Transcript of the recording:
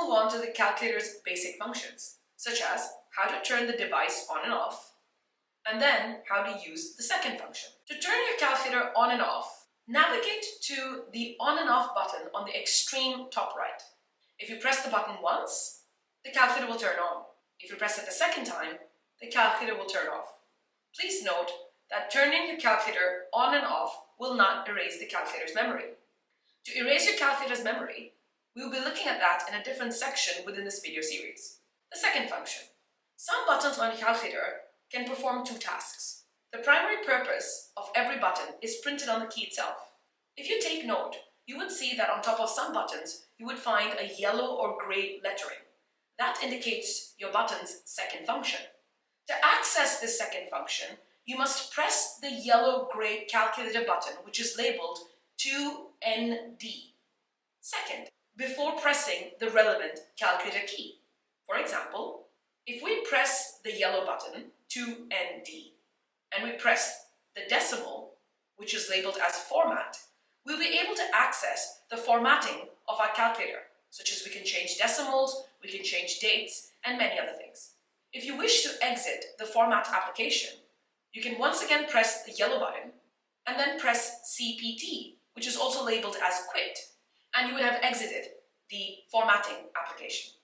move on to the calculator's basic functions, such as how to turn the device on and off, and then how to use the second function. To turn your calculator on and off, navigate to the on and off button on the extreme top right. If you press the button once, the calculator will turn on. If you press it the second time, the calculator will turn off. Please note that turning your calculator on and off will not erase the calculator's memory. To erase your calculator's memory, we will be looking at that in a different section within this video series. The second function. Some buttons on your calculator can perform two tasks. The primary purpose of every button is printed on the key itself. If you take note, you would see that on top of some buttons, you would find a yellow or gray lettering. That indicates your button's second function. To access this second function, you must press the yellow-gray calculator button, which is labeled 2ND. Second, before pressing the relevant calculator key. For example, if we press the yellow button, 2ND, and we press the decimal, which is labeled as format, we'll be able to access the formatting of our calculator, such as we can change decimals, we can change dates, and many other things. If you wish to exit the format application, you can once again press the yellow button and then press CPT, which is also labeled as quit, and you would have exited the formatting application.